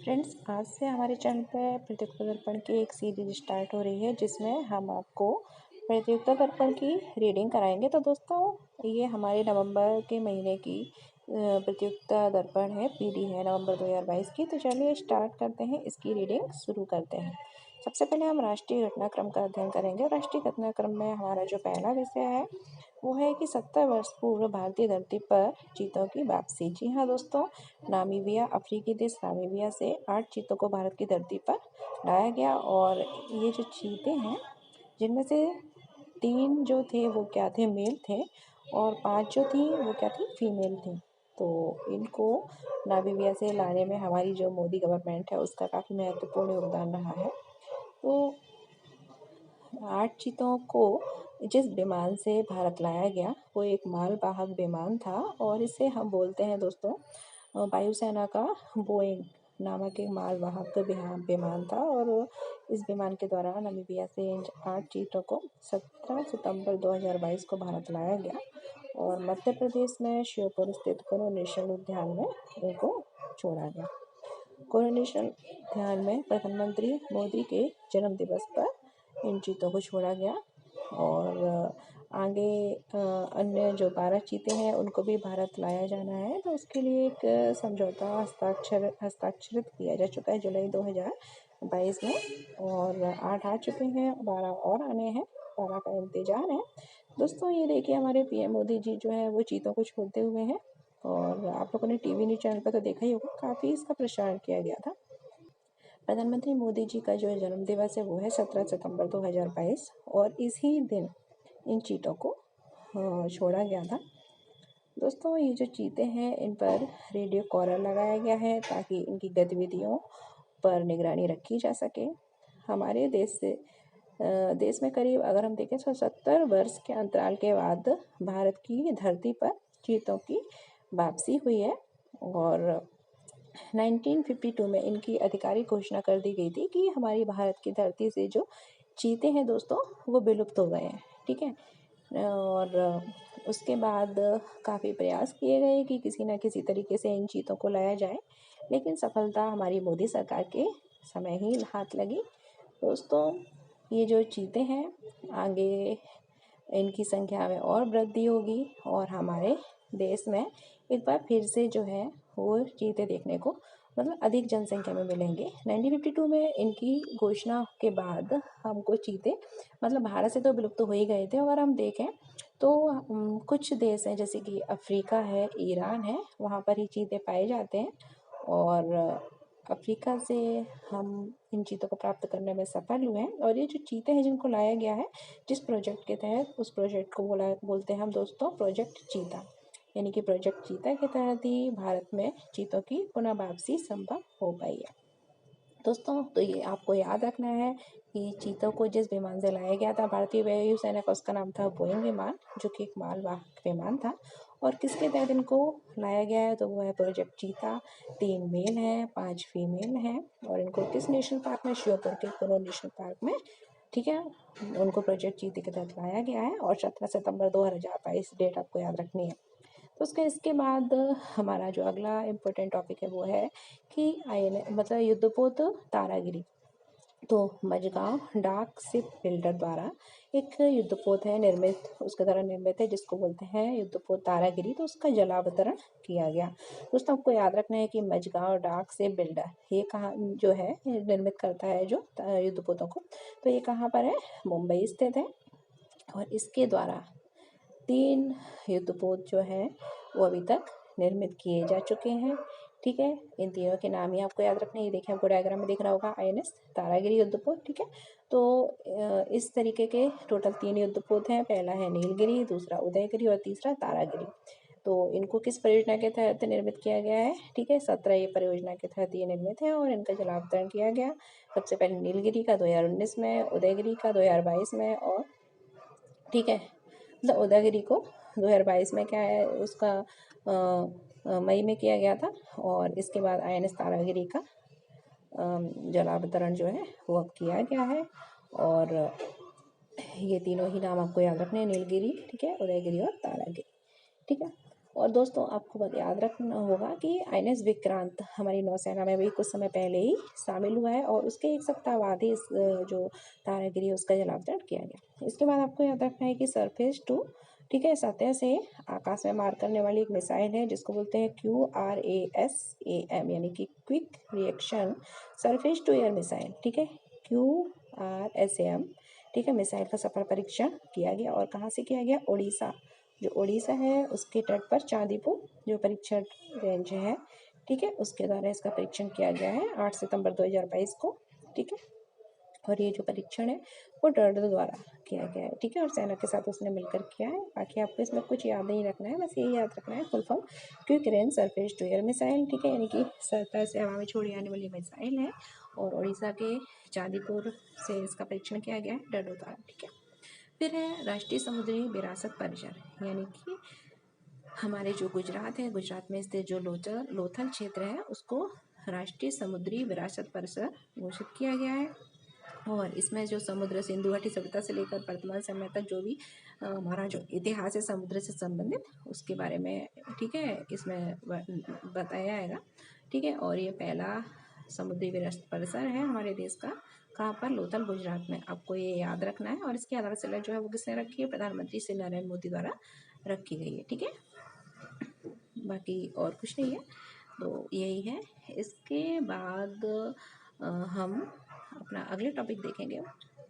Friends, आज से हमारे चैनल पर प्रतियोगिता दर्पण की एक सीरीज स्टार्ट हो रही है जिसमें हम आपको प्रतियोगिता दर्पण की रीडिंग कराएंगे। तो दोस्तों, ये हमारे नवंबर के महीने की प्रतियोगिता दर्पण है, पीडी है नवंबर 2022 की। तो चलिए स्टार्ट करते हैं, इसकी रीडिंग शुरू करते हैं। सबसे पहले हम राष्ट्रीय घटनाक्रम का अध्ययन करेंगे। राष्ट्रीय घटनाक्रम में हमारा जो पहला विषय है वो है कि 70 वर्ष पूर्व भारतीय धरती पर चीतों की वापसी। जी हाँ दोस्तों, नामीबिया, अफ्रीकी देश नामीबिया से 8 चीतों को भारत की धरती पर लाया गया। और ये जो चीते हैं, जिनमें से 3 जो थे वो क्या थे, मेल थे, और 5 जो थी वो क्या थी, फीमेल थी। तो इनको नामीबिया से लाने में हमारी जो मोदी गवर्नमेंट है उसका काफ़ी महत्वपूर्ण योगदान रहा है। तो 8 चीतों को जिस विमान से भारत लाया गया वो एक मालवाहक विमान था, और इसे हम बोलते हैं दोस्तों वायुसेना का बोइंग नामक एक मालवाहक विमान था। और इस विमान के द्वारा नामीबिया से इन 8 चीतों को 17 सितंबर 2022 को भारत लाया गया और मध्य प्रदेश में श्योपुर स्थित कुरु नेशनल उद्यान में इनको छोड़ा गया। कुरु नेशनल उद्यान में प्रधानमंत्री मोदी के जन्म दिवस पर इन चीतों को छोड़ा गया। और आगे अन्य जो 12 चीते हैं उनको भी भारत लाया जाना है, तो उसके लिए एक समझौता हस्ताक्षरित किया जा चुका है जुलाई 2022 में। और 8 आ चुके हैं, 12 और आने हैं, 12 का इंतजार है। दोस्तों, ये देखिए हमारे पीएम मोदी जी जो है वो चीतों को छोड़ते हुए हैं, और आप लोगों ने टीवी न्यूज़ चैनल पर तो देखा ही होगा, काफ़ी इसका प्रसारण किया गया था। प्रधानमंत्री मोदी जी का जो जन्म दिवस है वो है 17 सितंबर 2022, और इसी दिन इन चीतों को छोड़ा गया था। दोस्तों, ये जो चीते हैं इन पर रेडियो कॉलर लगाया गया है ताकि इनकी गतिविधियों पर निगरानी रखी जा सके। हमारे देश में करीब अगर हम देखें तो 70 वर्ष के अंतराल के बाद भारत की धरती पर चीतों की वापसी हुई है। और 1952 में इनकी आधिकारिक घोषणा कर दी गई थी कि हमारी भारत की धरती से जो चीते हैं दोस्तों वो विलुप्त हो गए हैं। ठीक है, और उसके बाद काफ़ी प्रयास किए गए कि किसी न किसी तरीके से इन चीतों को लाया जाए, लेकिन सफलता हमारी मोदी सरकार के समय ही हाथ लगी। दोस्तों, ये जो चीते हैं आगे इनकी संख्या में और वृद्धि होगी, और हमारे देश में एक बार फिर से जो है वो चीते देखने को मतलब अधिक जनसंख्या में मिलेंगे। 1952 में इनकी घोषणा के बाद हमको चीते मतलब भारत से तो विलुप्त हो ही गए थे। अगर हम देखें तो कुछ देश हैं जैसे कि अफ्रीका है, ईरान है, वहाँ पर ही चीते पाए जाते हैं। और अफ्रीका से हम इन चीतों को प्राप्त करने में सफल हुए हैं। और ये जो चीते हैं जिनको लाया गया है जिस प्रोजेक्ट के तहत, उस प्रोजेक्ट को बोलते हैं हम दोस्तों प्रोजेक्ट चीता, यानी कि प्रोजेक्ट चीता के तहत ही भारत में चीतों की पुनः वापसी संभव हो पाई है। दोस्तों, तो ये आपको याद रखना है कि चीतों को जिस विमान से लाया गया था भारतीय वायुसेना का, उसका नाम था बोइंग विमान, जो कि एक मालवाहक विमान था। और किसके तहत इनको लाया गया है, तो वो है प्रोजेक्ट चीता। 3 मेल हैं, 5 फीमेल हैं, और इनको किस नेशनल पार्क में, श्योपुर के कुरु नेशनल पार्क में, ठीक है, उनको प्रोजेक्ट चीते के तहत लाया गया है। और 17 सितंबर 2022 डेट आपको याद रखनी है। तो इसके बाद हमारा जो अगला इम्पोर्टेंट टॉपिक है वो है कि मतलब युद्धपोत तारागिरी। तो मझगांव डाक शिप बिल्डर द्वारा एक युद्धपोत है निर्मित, उसके द्वारा निर्मित है, जिसको बोलते हैं युद्धपोत तारागिरी। तो उसका जलावतरण किया गया। दोस्तों, आपको याद रखना है कि मझगांव डाक शिप बिल्डर ये कहाँ जो है निर्मित करता है जो युद्धपोतों को, तो ये कहाँ पर है, मुंबई स्थित है। और इसके द्वारा 3 युद्धपोत जो है वो अभी तक निर्मित किए जा चुके हैं। ठीक है, इन तीनों के नाम ही आपको याद रखने, ये देखिए आपको डायग्राम में दिख रहा होगा, आईएनएस तारागिरी युद्धपोत। ठीक है, तो इस तरीके के टोटल 3 युद्धपोत हैं। पहला है नीलगिरी, दूसरा उदयगिरी और तीसरा तारागिरी। तो इनको किस परियोजना के तहत निर्मित किया गया है, ठीक है, 17 परियोजना के तहत ये निर्मित है और इनका जलावतरण किया गया। सबसे पहले नीलगिरी का 2019 में, उदयगिरी का 2022 में, और ठीक है, मतलब उदयगिरी को 2022 में क्या है उसका मई में किया गया था। और इसके बाद आईएनएस तारागिरी का जलावतरण जो है वो अब किया गया है। और ये तीनों ही नाम आपको याद रखने हैं, नीलगिरी, ठीक है, उदयगिरी और तारागिरी। ठीक है, और दोस्तों आपको याद रखना होगा कि आईएनएस विक्रांत हमारी नौसेना में भी कुछ समय पहले ही शामिल हुआ है और उसके एक सप्ताह बाद ही इस जो तारागिरी है उसका जलावतरण किया गया। इसके बाद आपको याद रखना है कि सरफेस टू, ठीक है, सतह से आकाश में मार करने वाली एक मिसाइल है जिसको बोलते हैं QRASAM, यानी कि quick reaction surface to air missile, ठीक है, QRSAM, ठीक है। मिसाइल का सफल परीक्षण किया गया और कहाँ से किया गया? उड़ीसा, जो उड़ीसा है उसके तट पर चांदीपुर जो परीक्षण रेंज है, ठीक है, उसके द्वारा इसका परीक्षण किया गया है 8 सितंबर 2022 को, ठीक है। और ये जो परीक्षण है वो डर्डो द्वारा किया गया है, ठीक है, और सेना के साथ उसने मिलकर किया है। बाकी आपको इसमें कुछ याद नहीं रखना है, बस यही याद रखना है full form quick range surface to air missile, ठीक है, यानी कि सतह से हवा में छोड़ी जाने वाली मिसाइल है और उड़ीसा के चांदीपुर से इसका परीक्षण किया गया है डर्डो द्वारा, ठीक है। फिर है राष्ट्रीय समुद्री विरासत परिषद, यानी कि हमारे जो गुजरात है, गुजरात में स्थित जो लोथल क्षेत्र है उसको राष्ट्रीय समुद्री विरासत परिषद घोषित किया गया है। और इसमें जो समुद्र सिंधु घाटी सभ्यता से लेकर वर्तमान समय तक जो भी हमारा जो इतिहास है समुद्र से संबंधित उसके बारे में, ठीक है, इसमें बताया जाएगा, ठीक है। और ये पहला समुद्री विरासत परिसर है हमारे देश का, कहाँ पर? लोथल, गुजरात में। आपको ये याद रखना है और इसकी आधारशिला जो है वो किसने रखी है? प्रधानमंत्री श्री नरेंद्र मोदी द्वारा रखी गई है, ठीक है। बाकी और कुछ नहीं है, तो यही है। इसके बाद हम अपना अगले टॉपिक देखेंगे।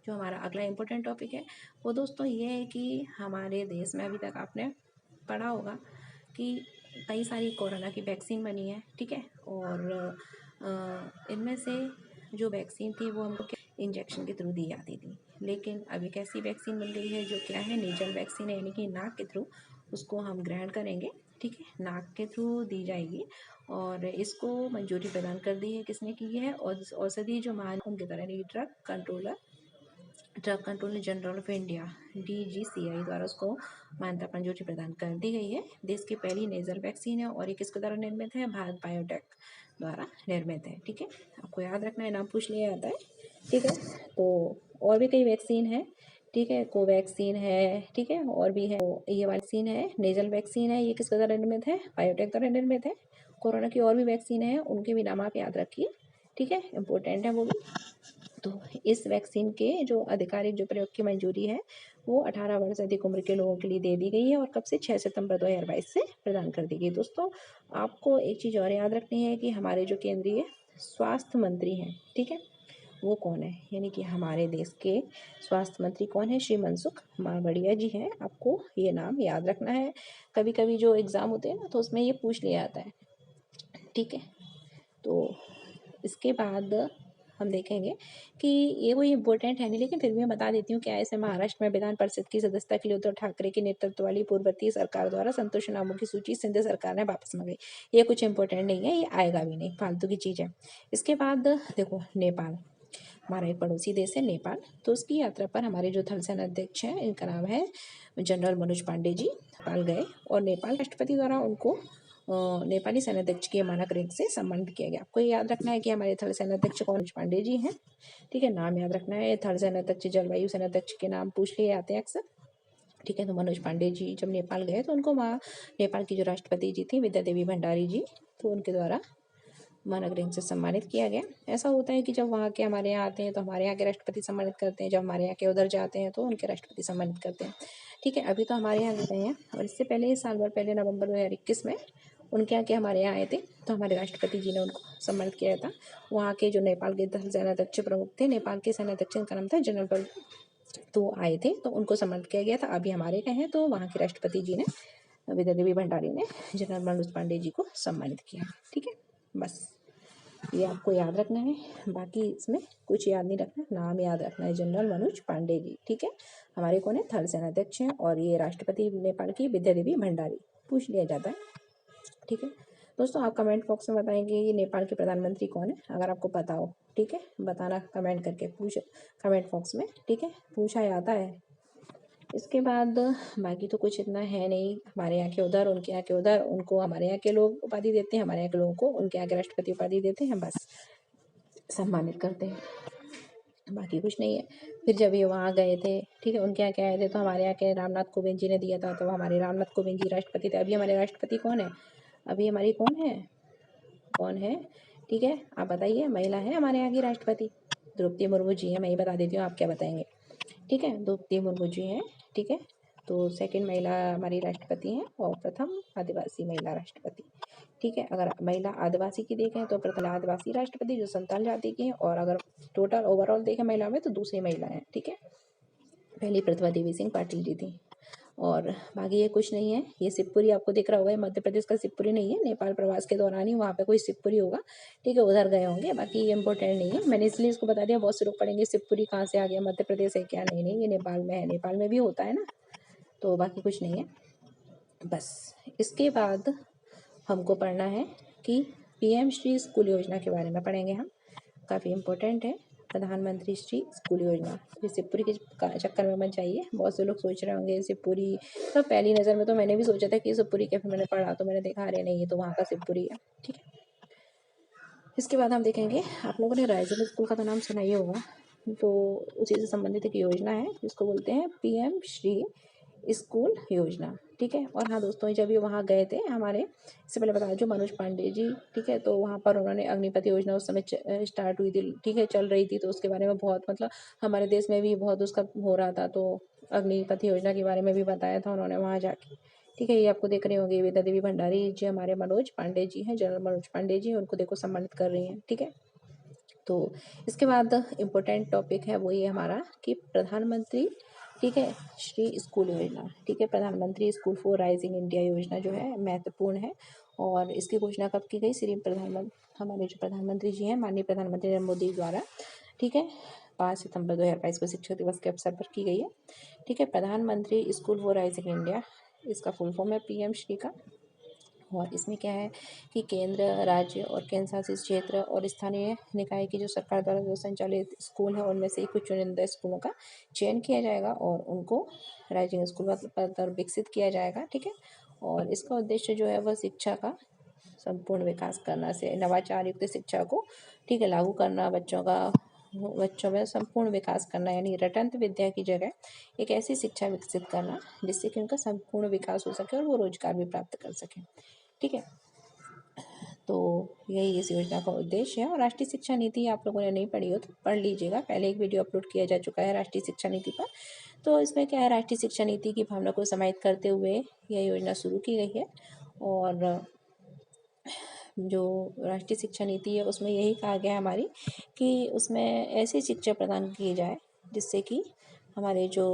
जो हमारा अगला इम्पोर्टेंट टॉपिक है वो दोस्तों ये है कि हमारे देश में अभी तक आपने पढ़ा होगा कि कई सारी कोरोना की वैक्सीन बनी है, ठीक है, और इनमें से जो वैक्सीन थी वो हमको इंजेक्शन के थ्रू दी जाती थी, लेकिन अभी कैसी वैक्सीन बन गई है जो क्या है? नेजल वैक्सीन है, यानी कि नाक के थ्रू उसको हम ग्रहण करेंगे, ठीक है, नाक के थ्रू दी जाएगी। और इसको मंजूरी प्रदान कर दी है, किसने की है? और औषधि जो मान उनके द्वारा, drug controller general of India DGCI द्वारा उसको मान्यता मंजूरी प्रदान कर दी गई है। देश की पहली नेजल वैक्सीन है और ये किसके द्वारा निर्मित है? भारत बायोटेक द्वारा निर्मित है, ठीक है। आपको याद रखना है, नाम पूछ लिया जाता है, ठीक है। तो और भी कई वैक्सीन है, ठीक है, कोवैक्सीन है, ठीक है, और भी है। तो ये वैक्सीन है, नेजल वैक्सीन है, ये किसके द्वारा निर्मित है? बायोटेक द्वारा निर्मित है। कोरोना की और भी वैक्सीन है, उनके भी नाम आप याद रखिए, ठीक है, इंपॉर्टेंट है वो भी। तो इस वैक्सीन के जो आधिकारिक जो प्रयोग की मंजूरी है वो 18 वर्ष से अधिक उम्र के लोगों के लिए दे दी गई है और कब से? 6 सितंबर 2022 से प्रदान कर दी गई। दोस्तों आपको एक चीज़ और याद रखनी है कि हमारे जो केंद्रीय स्वास्थ्य मंत्री हैं, ठीक है, वो कौन है? यानी कि हमारे देश के स्वास्थ्य मंत्री कौन है? श्री मनसुख मांडविया जी हैं। आपको ये नाम याद रखना है, कभी कभी जो एग्ज़ाम होते हैं ना तो उसमें ये पूछ लिया जाता है, ठीक है। तो इसके बाद हम देखेंगे कि ये कोई इम्पोर्टेंट है नहीं, लेकिन फिर भी मैं बता देती हूँ क्या है। इसे महाराष्ट्र में विधान परिषद की सदस्यता के लिए उद्धव ठाकरे के नेतृत्व वाली पूर्ववर्ती सरकार द्वारा संतुष्ट नामों की सूची सिंध सरकार ने वापस मंगाई। ये कुछ इम्पोर्टेंट नहीं है, ये आएगा भी नहीं, फालतू की चीज़ है। इसके बाद देखो नेपाल, हमारा एक पड़ोसी देश है नेपाल, तो उसकी यात्रा पर हमारे जो थल सेना अध्यक्ष हैं, इनका नाम है जनरल मनोज पांडे जी, नेपाल गए और नेपाल राष्ट्रपति द्वारा उनको नेपाली सेनाध्यक्ष के मानक रैंक से सम्मानित किया गया। आपको याद रखना है कि हमारे थल सेनाध्यक्ष कौन? पांडे जी हैं, ठीक है, नाम याद रखना है। थल सेनाध्यक्ष, जलवायु सेनाध्यक्ष के नाम पूछ लिए जाते हैं अक्सर, ठीक है। तो मनोज पांडे जी जब नेपाल गए तो उनको वहाँ नेपाल की जो राष्ट्रपति जी थी विद्या देवी भंडारी जी, तो उनके द्वारा मानक रैंक से सम्मानित किया गया। ऐसा होता है कि जब वहाँ के हमारे यहाँ आते हैं तो हमारे यहाँ के राष्ट्रपति सम्मानित करते हैं, जब हमारे यहाँ के उधर जाते हैं तो उनके राष्ट्रपति सम्मानित करते हैं, ठीक है। अभी तो हमारे यहाँ गए हैं और इससे पहले साल भर पहले नवंबर 2021 में उनके यहाँ के हमारे यहाँ आए थे, तो हमारे राष्ट्रपति जी ने उनको सम्मानित किया था। वहाँ के जो नेपाल के सेनाध्यक्ष प्रमुख थे, नेपाल के सेनाध्यक्ष का नाम था जनरल, तो आए थे तो उनको सम्मानित किया गया था। अभी हमारे गए हैं तो वहाँ के राष्ट्रपति जी ने, विद्या देवी भंडारी ने जनरल मनोज पांडे जी को सम्मानित किया, ठीक है। बस ये आपको याद रखना है, बाकी इसमें कुछ याद नहीं रखना, नाम याद रखना है जनरल मनोज पांडे जी, ठीक है। हमारे कौन है? थल सेनाध्यक्ष हैं और ये राष्ट्रपति नेपाल की विद्या देवी भंडारी, पूछ लिया जाता है, ठीक है। दोस्तों आप कमेंट बॉक्स में बताएंगे ये नेपाल के प्रधानमंत्री कौन है, अगर आपको पता हो, ठीक है, बताना कमेंट करके, पूछ कमेंट बॉक्स में, ठीक है, पूछा जाता है। इसके बाद बाकी तो कुछ इतना है नहीं, हमारे यहाँ के उधर, उनके यहाँ के उधर, उनको हमारे यहाँ के लोग उपाधि देते हैं, हमारे यहाँ के लोगों को उनके यहाँ के राष्ट्रपति उपाधि देते हैं, बस सम्मानित करते हैं। बाकी कुछ नहीं है। फिर जब ये वहाँ गए थे, ठीक है, उनके यहाँ क्या आए थे, तो हमारे यहाँ के रामनाथ कोविंद जी ने दिया था, तो हमारे रामनाथ कोविंद जी राष्ट्रपति थे। अभी हमारे राष्ट्रपति कौन है? अभी हमारी कौन है? ठीक है, आप बताइए। महिला है हमारे यहाँ की राष्ट्रपति, द्रौपदी मुर्मू जी हैं। मैं ही बता देती हूँ, आप क्या बताएंगे? ठीक है, द्रौपदी मुर्मू जी हैं। ठीक है, तो सेकंड महिला हमारी राष्ट्रपति हैं और प्रथम आदिवासी महिला राष्ट्रपति। ठीक है, अगर महिला आदिवासी की देखें तो प्रथम आदिवासी राष्ट्रपति जो संताल जाति की हैं, और अगर टोटल ओवरऑल देखें महिला में तो दूसरी महिला हैं। ठीक है, पहली प्रतिभा देवी सिंह पाटिल जी थी। और बाकी ये कुछ नहीं है। ये शिवपुरी आपको दिख रहा होगा, ये मध्य प्रदेश का शिवपुरी नहीं है, नेपाल प्रवास के दौरान ही वहाँ पे कोई शिवपुरी होगा। ठीक है, उधर गए होंगे, बाकी ये इंपॉर्टेंट नहीं है। मैंने इसलिए इसको बता दिया, बहुत से लोग पढ़ेंगे शिवपुरी कहाँ से आ गया, मध्य प्रदेश है क्या? नहीं, ये नेपाल में है, नेपाल में भी होता है ना। तो बाकी कुछ नहीं है। बस इसके बाद हमको पढ़ना है कि पीएम श्री स्कूल योजना के बारे में पढ़ेंगे हम। काफ़ी इम्पोर्टेंट है प्रधानमंत्री श्री स्कूल योजना। ये शिवपुरी के चक्कर में मत जाइए। बहुत से लोग सोच रहे होंगे शिवपुरी, तो पहली नज़र में तो मैंने भी सोचा था कि शिवपुरी के, फिर मैंने पढ़ा तो मैंने देखा अरे नहीं, ये तो वहाँ का शिवपुरी है। ठीक है, इसके बाद हम देखेंगे, आप लोगों ने राइजिंग स्कूल का तो नाम सुना ही होगा, तो उसी से संबंधित एक योजना है जिसको बोलते हैं पीएम श्री स्कूल योजना। ठीक है, और हाँ दोस्तों, जब ये वहाँ गए थे हमारे, इससे पहले बताया जो मनोज पांडे जी, ठीक है, तो वहाँ पर उन्होंने अग्निपथ योजना उस समय स्टार्ट हुई थी, ठीक है, चल रही थी, तो उसके बारे में बहुत मतलब हमारे देश में भी बहुत उसका हो रहा था, तो अग्निपथ योजना के बारे में भी बताया था उन्होंने वहाँ जाके। ठीक है, ये आपको देख रहे होंगे, वेदा देवी भंडारी जी हमारे मनोज पांडे जी हैं, जनरल मनोज पांडे जी, उनको देखो सम्मानित कर रही हैं। ठीक है, तो इसके बाद इम्पोर्टेंट टॉपिक है वो ये हमारा कि प्रधानमंत्री, ठीक है, श्री स्कूल योजना। ठीक है, प्रधानमंत्री स्कूल फॉर राइजिंग इंडिया योजना जो है महत्वपूर्ण है, और इसकी घोषणा कब की गई? श्री प्रधानमंत्री, हमारे जो प्रधानमंत्री जी हैं, माननीय प्रधानमंत्री नरेंद्र मोदी द्वारा। ठीक है, 5 सितंबर 2022 को शिक्षक दिवस के अवसर पर की गई है। ठीक है, प्रधानमंत्री स्कूल फॉर राइजिंग इंडिया, इसका फुल फॉर्म है पीएम श्री का। और इसमें क्या है कि केंद्र, राज्य और केंद्र शासित क्षेत्र और स्थानीय निकाय की जो सरकार द्वारा जो संचालित स्कूल है, उनमें से कुछ चुनिंदा स्कूलों का चयन किया जाएगा और उनको राइजिंग स्कूल पर विकसित किया जाएगा। ठीक है, और इसका उद्देश्य जो है वह शिक्षा का संपूर्ण विकास करना से नवाचार युक्त शिक्षा को, ठीक है, लागू करना, बच्चों में संपूर्ण विकास करना, यानी रटंत विद्या की जगह एक ऐसी शिक्षा विकसित करना जिससे कि उनका संपूर्ण विकास हो सके और वो रोजगार भी प्राप्त कर सकें। ठीक है, तो यही इस योजना का उद्देश्य है। और राष्ट्रीय शिक्षा नीति आप लोगों ने नहीं पढ़ी हो तो पढ़ लीजिएगा, पहले एक वीडियो अपलोड किया जा चुका है राष्ट्रीय शिक्षा नीति पर। तो इसमें क्या है, राष्ट्रीय शिक्षा नीति की भावना को समाहित करते हुए यह योजना शुरू की गई है। और जो राष्ट्रीय शिक्षा नीति है उसमें यही कहा गया है हमारी कि उसमें ऐसी शिक्षा प्रदान की जाए जिससे कि हमारे जो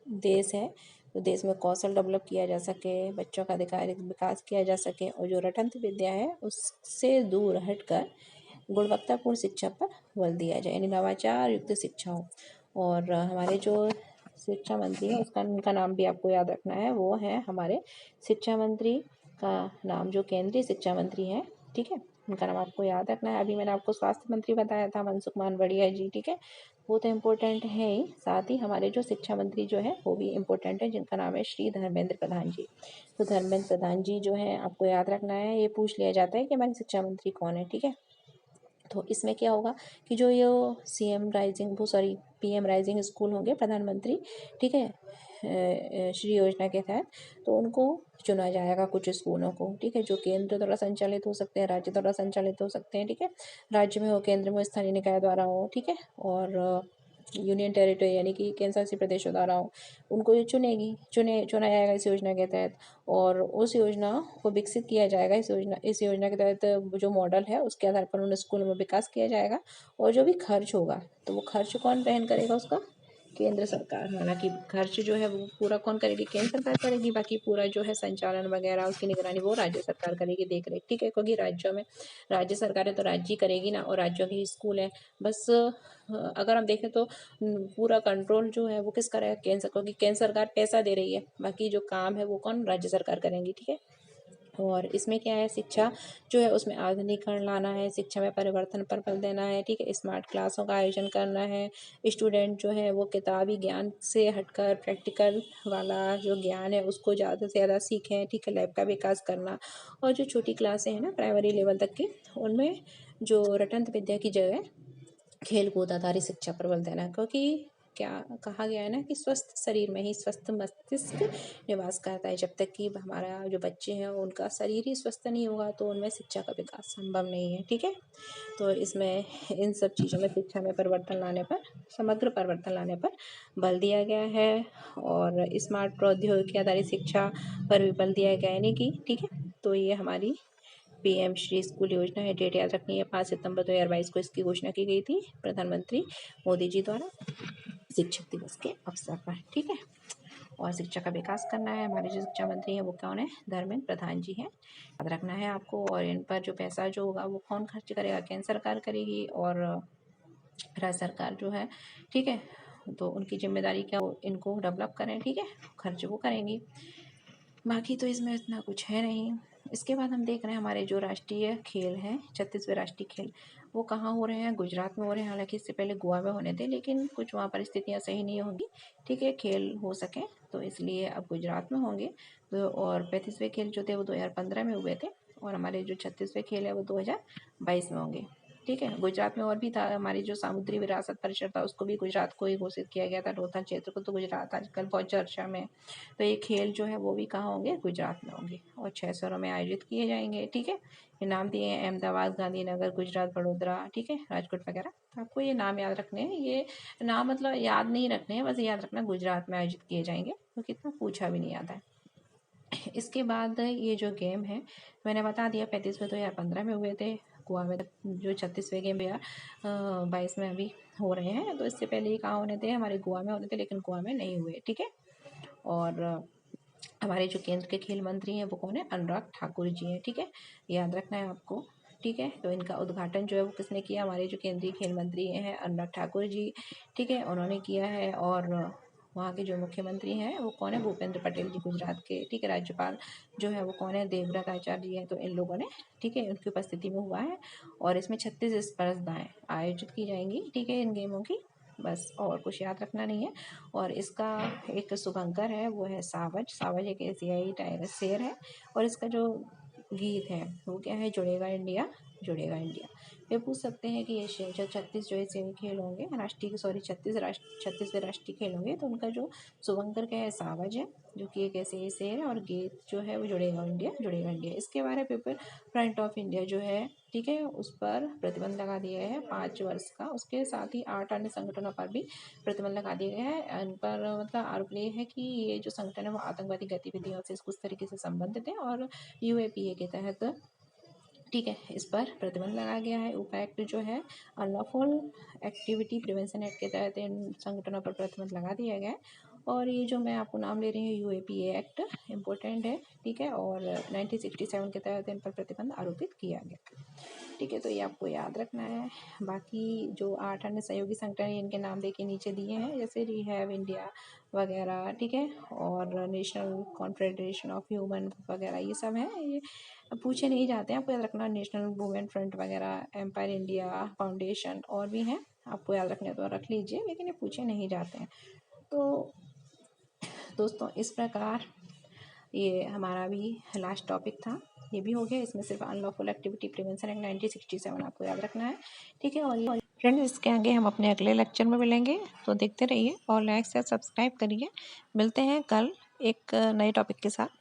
देश है, तो देश में कौशल डेवलप किया जा सके, बच्चों का अधिकारिक विकास किया जा सके, और जो रटंत विद्या है उससे दूर हटकर गुणवत्तापूर्ण शिक्षा पर बल दिया जाए, यानी नवाचार युक्त शिक्षा हो। और हमारे जो शिक्षा मंत्री है उसका, उनका नाम भी आपको याद रखना है, वो है हमारे शिक्षा मंत्री का नाम जो केंद्रीय शिक्षा मंत्री हैं। ठीक है, उनका नाम आपको याद रखना है। अभी मैंने आपको स्वास्थ्य मंत्री बताया था, मनसुख मांडविया जी। ठीक है, वो तो इम्पोर्टेंट है ही, साथ ही हमारे जो शिक्षा मंत्री जो है वो भी इम्पोर्टेंट है, जिनका नाम है श्री धर्मेंद्र प्रधान जी। तो धर्मेंद्र प्रधान जी जो है आपको याद रखना है, ये पूछ लिया जाता है कि हमारे शिक्षा मंत्री कौन है। ठीक है, तो इसमें क्या होगा कि जो ये सीएम राइजिंग, वो सॉरी पीएम राइजिंग स्कूल होंगे प्रधानमंत्री, ठीक है, श्री योजना के तहत, तो उनको चुना जाएगा कुछ स्कूलों को। ठीक है, जो केंद्र द्वारा संचालित हो सकते हैं, राज्य द्वारा संचालित हो सकते हैं। ठीक है, राज्य में हो, केंद्र में, स्थानीय निकाय द्वारा हो। ठीक है, और यूनियन टेरिटरी यानी कि केंद्र शासित प्रदेशों द्वारा हो, उनको ये चुना जाएगा इस योजना के तहत, और उस योजना को विकसित किया जाएगा। इस योजना के तहत जो मॉडल है उसके आधार पर उन स्कूलों में विकास किया जाएगा, और जो भी खर्च होगा तो वो खर्च कौन वहन करेगा उसका? केंद्र सरकार। हालांकि खर्च जो है वो पूरा कौन करेगी? केंद्र सरकार करेगी, बाकी पूरा जो है संचालन वगैरह उसकी निगरानी वो राज्य सरकार करेगी, देख रेख। ठीक है, क्योंकि राज्यों में राज्य सरकार है तो राज्य ही करेगी ना, और राज्यों के स्कूल है। बस अगर हम देखें तो पूरा कंट्रोल जो है वो किसका रहेगा? केंद्र, क्योंकि केंद्र सरकार पैसा दे रही है, बाकी जो काम है वो कौन? राज्य सरकार करेंगी। ठीक है, और इसमें क्या है, शिक्षा जो है उसमें आधुनिकीकरण लाना है, शिक्षा में परिवर्तन पर बल देना है। ठीक है, स्मार्ट क्लासों का आयोजन करना है, स्टूडेंट जो है वो किताबी ज्ञान से हटकर प्रैक्टिकल वाला जो ज्ञान है उसको ज़्यादा से ज़्यादा सीखें। ठीक है, लैब का विकास करना, और जो छोटी क्लासें हैं ना प्राइमरी लेवल तक की, उनमें जो रटंत विद्या की जगह खेल कूद आधारित शिक्षा पर बल देना, क्योंकि क्या कहा गया है ना कि स्वस्थ शरीर में ही स्वस्थ मस्तिष्क निवास करता है। जब तक कि हमारा जो बच्चे हैं उनका शरीर ही स्वस्थ नहीं होगा तो उनमें शिक्षा का विकास संभव नहीं है। ठीक है, तो इसमें इन सब चीज़ों में शिक्षा में परिवर्तन लाने पर, समग्र परिवर्तन लाने पर बल दिया गया है। और स्मार्ट प्रौद्योगिकी आधारित शिक्षा पर भी बल दिया गया है, यानी कि ठीक है। तो ये हमारी पीएम श्री स्कूल योजना है। डेट याद रखनी है, 5 सितंबर 2022 को इसकी घोषणा की गई थी प्रधानमंत्री मोदी जी द्वारा शिक्षक दिवस के अवसर पर। ठीक है, और शिक्षा का विकास करना है। हमारे जो शिक्षा मंत्री हैं वो कौन है? धर्मेंद्र प्रधान जी हैं, याद रखना है आपको। और इन पर जो पैसा जो होगा वो कौन खर्च करेगा? केंद्र सरकार करेगी और राज्य सरकार जो है, ठीक है, तो उनकी जिम्मेदारी क्या, इनको डेवलप करें, ठीक है, खर्च वो करेंगी। बाकी तो इसमें इतना कुछ है नहीं। इसके बाद हम देख रहे हैं हमारे जो राष्ट्रीय खेल हैं, 36वें राष्ट्रीय खेल, वो कहाँ हो रहे हैं? गुजरात में हो रहे हैं। हालांकि इससे पहले गोवा में होने थे, लेकिन कुछ वहाँ परिस्थितियाँ सही नहीं होंगी, ठीक है, खेल हो सके, तो इसलिए अब गुजरात में होंगे। तो और 35वें खेल जो थे वो 2015 में हुए थे, और हमारे जो 36वें खेल है वो 2022 में होंगे। ठीक है, गुजरात में और भी था, हमारी जो समुद्री विरासत परिषद था उसको भी गुजरात को ही घोषित किया गया था। रोहतक क्षेत्र को तो गुजरात आजकल बहुत चर्चा में। तो ये खेल जो है वो भी कहाँ होंगे? गुजरात में होंगे, और 6 शहरों में आयोजित किए जाएंगे। ठीक है, ये नाम दिए हैं अहमदाबाद, गांधीनगर, गुजरात, वडोदरा, ठीक है, राजकोट वगैरह। तो आपको ये नाम याद रखने हैं। ये नाम मतलब याद नहीं रखने हैं, बस याद रखना गुजरात में आयोजित किए जाएंगे, क्योंकि इतना पूछा भी नहीं आता है। इसके बाद ये जो गेम है मैंने बता दिया, 35वें 2015 में हुए थे गोवा में। जो 36वें गेम 2022 में अभी हो रहे हैं। तो इससे पहले ये कहाँ होने थे? हमारे गोवा में होने थे, लेकिन गोवा में नहीं हुए। ठीक है, और हमारे जो केंद्र के खेल मंत्री हैं वो कौन है? अनुराग ठाकुर जी हैं। ठीक है, याद रखना है आपको। ठीक है, तो इनका उद्घाटन जो है वो किसने किया? हमारे जो केंद्रीय खेल मंत्री हैं अनुराग ठाकुर जी, ठीक है, उन्होंने किया है। और वहाँ के जो मुख्यमंत्री हैं वो कौन है? भूपेंद्र पटेल जी, गुजरात के। ठीक है, राज्यपाल जो है वो कौन है? देवव्रत आचार्य जी हैं। तो इन लोगों ने, ठीक है, उनकी उपस्थिति में हुआ है। और इसमें 36 स्पर्धाएँ आयोजित की जाएंगी, ठीक है, इन गेमों की। बस और कुछ याद रखना नहीं है। और इसका एक शुभंकर है, वो है सावज। सावज एक एशियाई टाइगर शेर है, और इसका जो गीत है वो क्या है? जुड़ेगा इंडिया, जुड़ेगा इंडिया। ये पूछ सकते हैं कि ये जो 36 जो एशियाई खेल होंगे, राष्ट्रीय, सॉरी, 36वें राष्ट्रीय खेल होंगे, तो उनका जो शुभंकर क्या है? सावज है, जो कि एक एशियाई शेर है, और गीत जो है वो जुड़ेगा इंडिया, जुड़ेगा इंडिया। इसके बारे में पेपर फ्रंट ऑफ इंडिया जो है, ठीक है, उस पर प्रतिबंध लगा दिया है 5 वर्ष का। उसके साथ ही 8 अन्य संगठनों पर भी प्रतिबंध लगा दिया गया है। इन पर मतलब आरोप ये है कि ये जो संगठन है वो आतंकवादी गतिविधियों से कुछ तरीके से संबंधित है, और यूएपीए के तहत, ठीक है, इस पर प्रतिबंध लगाया गया है। उपा एक्ट जो है, अनलॉफुल एक्टिविटी प्रिवेंशन एक्ट के तहत इन संगठनों पर प्रतिबंध लगा दिया गया है। और ये जो मैं आपको नाम ले रही हूँ, यूएपीए एक्ट इम्पोर्टेंट है, ठीक है, और 1967 के तहत इन पर प्रतिबंध आरोपित किया गया। ठीक है, तो ये आपको याद रखना है। बाकी जो 8 अन्य सहयोगी संगठन हैं, इनके नाम देखिए नीचे दिए हैं, जैसे रिहैब इंडिया वगैरह, ठीक है, और नेशनल कॉन्फेडरेशन ऑफ ह्यूमन वगैरह, ये सब हैं। ये पूछे नहीं जाते हैं, आपको याद रखना। नेशनल वुमेन फ्रंट वगैरह, एम्पायर इंडिया फाउंडेशन, और भी हैं, आपको याद रखने तो रख लीजिए, लेकिन ये पूछे नहीं जाते हैं। तो दोस्तों, इस प्रकार ये हमारा भी लास्ट टॉपिक था, ये भी हो गया। इसमें सिर्फ अनलॉफुल एक्टिविटी प्रिवेंशन एक्ट 1967 आपको याद रखना है, ठीक है। और फ्रेंड्स, इसके आगे हम अपने अगले लेक्चर में मिलेंगे, तो देखते रहिए और लाइक से सब्सक्राइब करिए। मिलते हैं कल एक नए टॉपिक के साथ।